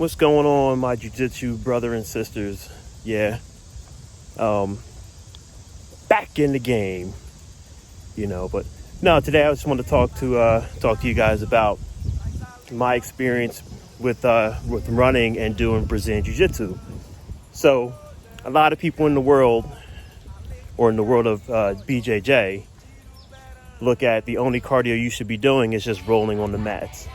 What's going on, my jiu-jitsu brother and sisters? Yeah, back in the game, But no, today I just want to talk to you guys about my experience with running and doing Brazilian Jiu-jitsu. So, a lot of people in the world, or in the world of BJJ, look at the only cardio you should be doing is just rolling on the mats.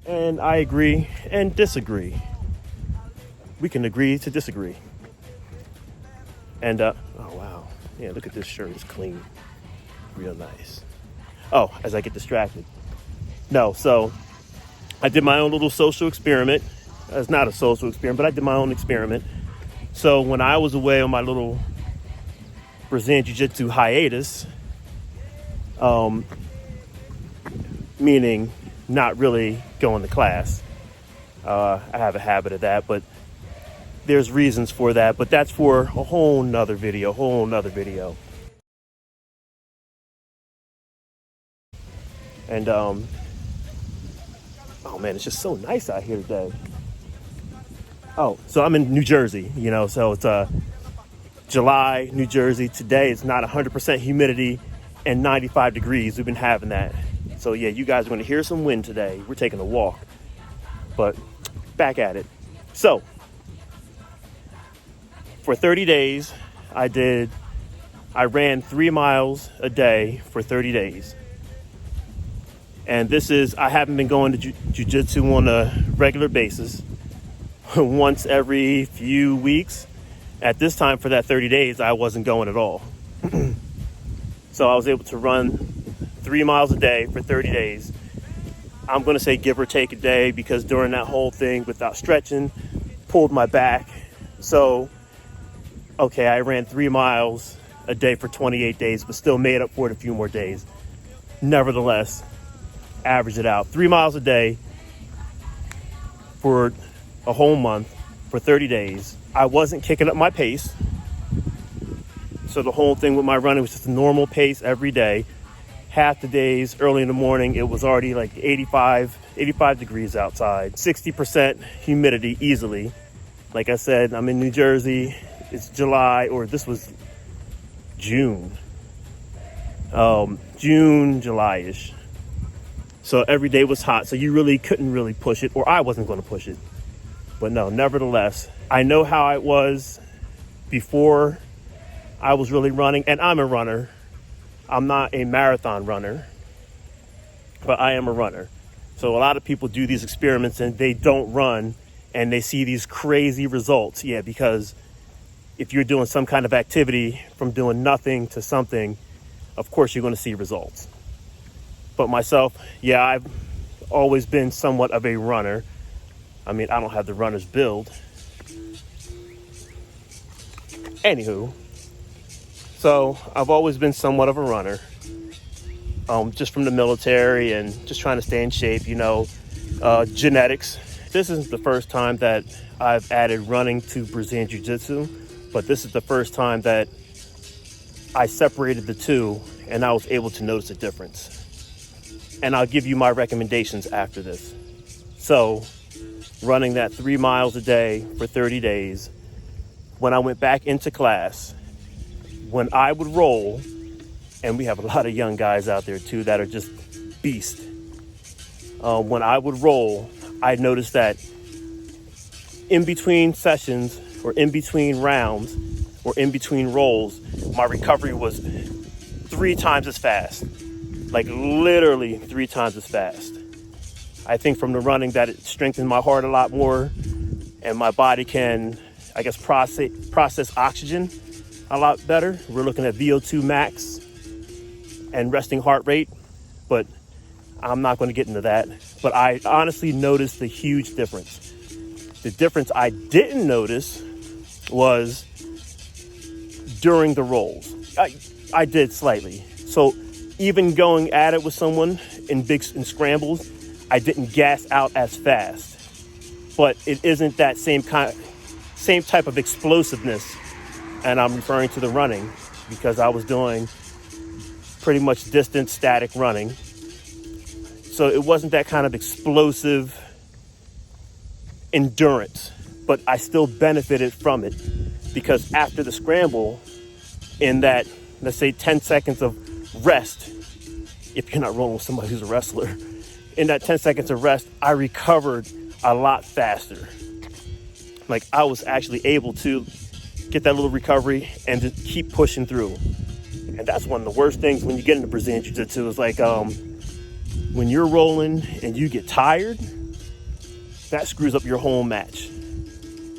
And I agree and disagree. We can agree to disagree. And, oh wow. Yeah, look at this shirt, it's clean. Real nice. Oh, as I get distracted. No, so I did my own little social experiment. It's not a social experiment, but I did my own experiment. So when I was away on my little Brazilian Jiu-Jitsu hiatus, meaning not really going to class. I have a habit of that, but there's reasons for that. But that's for a whole nother video, And, oh man, it's just so nice out here today. Oh, so I'm in New Jersey, so it's July, New Jersey. Today it's not 100% humidity and 95 degrees. We've been having that. So yeah, you guys are going to hear some wind today. We're taking a walk, but back at it. So for 30 days, I ran 3 miles a day for 30 days. And I haven't been going to jiu-jitsu on a regular basis, once every few weeks. At this time for that 30 days, I wasn't going at all. So I was able to run 3 miles a day for 30 days. I'm going to say give or take a day, because during that whole thing, without stretching, pulled my back. So, okay, I ran 3 miles a day for 28 days, but still made up for it a few more days. Nevertheless, average it out. 3 miles a day for a whole month for 30 days. I wasn't kicking up my pace. So the whole thing with my running was just a normal pace every day. Half the days, early in the morning, it was already like 85 degrees outside. 60% humidity easily. Like I said, I'm in New Jersey. It's July, or this was June. June, July-ish. So every day was hot, so you really couldn't really push it, or I wasn't going to push it. But no, nevertheless, I know how I was before I was really running, and I'm a runner. I'm not a marathon runner, but I am a runner. So a lot of people do these experiments and they don't run, and they see these crazy results. Yeah, because if you're doing some kind of activity from doing nothing to something, of course you're going to see results. But myself, yeah, I've always been somewhat of a runner. I mean, I don't have the runner's build. Anywho, so I've always been somewhat of a runner, just from the military and just trying to stay in shape, genetics. This isn't the first time that I've added running to Brazilian Jiu-Jitsu, but this is the first time that I separated the two and I was able to notice a difference. And I'll give you my recommendations after this. So, running that 3 miles a day for 30 days, when I went back into class, when I would roll, and we have a lot of young guys out there too that are just beasts. When I would roll, I noticed that in between sessions, or in between rounds, or in between rolls, my recovery was 3 times as fast. Like literally 3 times as fast. I think from the running that it strengthened my heart a lot more, and my body can, I guess, process oxygen a lot better. We're looking at VO2 max and resting heart rate. But I'm not going to get into that, but I honestly noticed a huge difference. The difference I didn't notice was during the rolls. I did slightly. So even going at it with someone in scrambles, I didn't gas out as fast. But it isn't that same type of explosiveness. And I'm referring to the running, because I was doing pretty much distant static running. So it wasn't that kind of explosive endurance, but I still benefited from it, because after the scramble, in that, let's say, 10 seconds of rest, if you're not rolling with somebody who's a wrestler, in that 10 seconds of rest, I recovered a lot faster. Like, I was actually able to get that little recovery and just keep pushing through. And that's one of the worst things when you get into Brazilian Jiu-Jitsu is like, when you're rolling and you get tired, that screws up your whole match.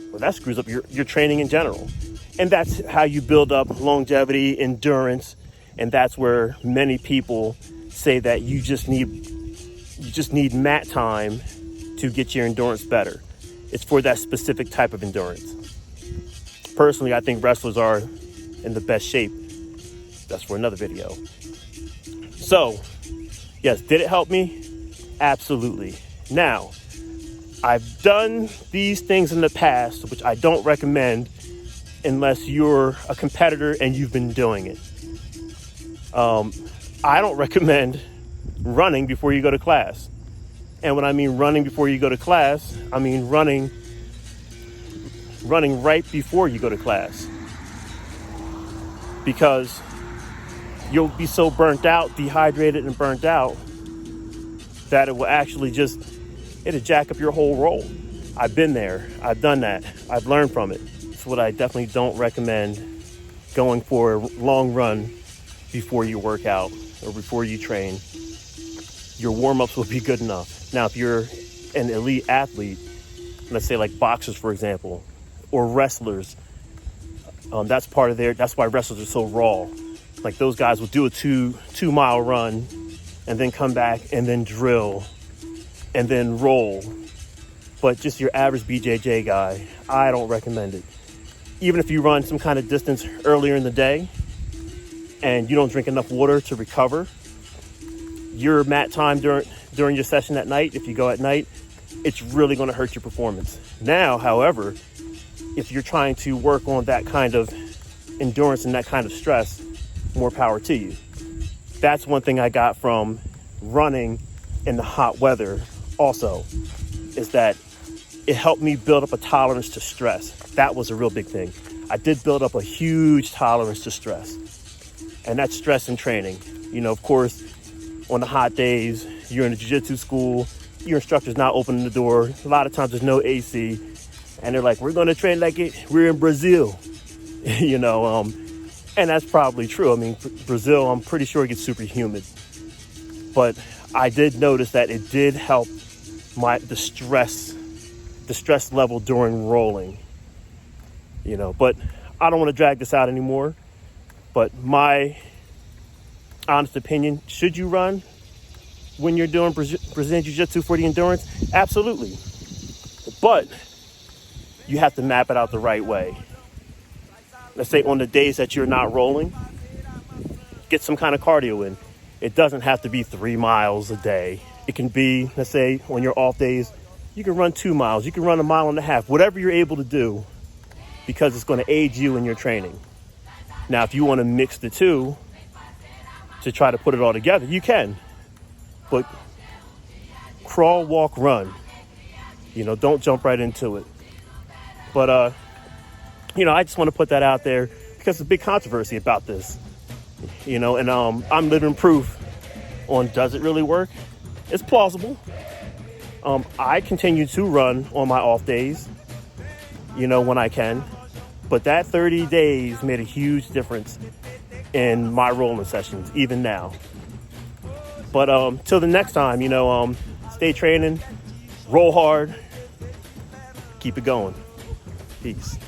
Well, that screws up your training in general. And that's how you build up longevity, endurance, and that's where many people say that you just need mat time to get your endurance better. It's for that specific type of endurance. Personally, I think wrestlers are in the best shape. That's for another video. So, yes, did it help me? Absolutely. Now, I've done these things in the past, which I don't recommend unless you're a competitor and you've been doing it. I don't recommend running before you go to class. And when I mean running before you go to class, I mean running right before you go to class. Because you'll be so burnt out, dehydrated and burnt out, that it will actually it'll jack up your whole roll. I've been there. I've done that. I've learned from it. It's what I definitely don't recommend, going for a long run before you work out or before you train. Your warm-ups will be good enough. Now, if you're an elite athlete, let's say like boxers, for example, or wrestlers, that's why wrestlers are so raw. Like, those guys will do a two mile run and then come back and then drill and then roll. But just your average BJJ guy, I don't recommend it. Even if you run some kind of distance earlier in the day and you don't drink enough water to recover, your mat time during your session at night, if you go at night, it's really going to hurt your performance. Now, however, if you're trying to work on that kind of endurance and that kind of stress, more power to you. That's one thing I got from running in the hot weather also, is that it helped me build up a tolerance to stress. That was a real big thing. I did build up a huge tolerance to stress. And that's stress in training. You know, of course, on the hot days, you're in a jiu-jitsu school, your instructor's not opening the door. A lot of times there's no AC. And they're like, we're going to train like we're in Brazil. You know, and that's probably true. I mean, Brazil, I'm pretty sure it gets super humid. But I did notice that it did help the stress level during rolling. You know, but I don't want to drag this out anymore. But my honest opinion, should you run when you're doing Brazilian Jiu-Jitsu for the endurance? Absolutely. But you have to map it out the right way. Let's say on the days that you're not rolling, get some kind of cardio in. It doesn't have to be 3 miles a day. It can be, let's say, on your off days, you can run 2 miles. You can run 1.5 miles, whatever you're able to do, because it's going to aid you in your training. Now, if you want to mix the two to try to put it all together, you can. But crawl, walk, run. You know, don't jump right into it. But, you know, I just want to put that out there because there's a big controversy about this. You know, and I'm living proof on, does it really work? It's plausible. I continue to run on my off days, you know, when I can. But that 30 days made a huge difference in my rolling sessions, even now. But till the next time, you know, stay training, roll hard, keep it going. Peace.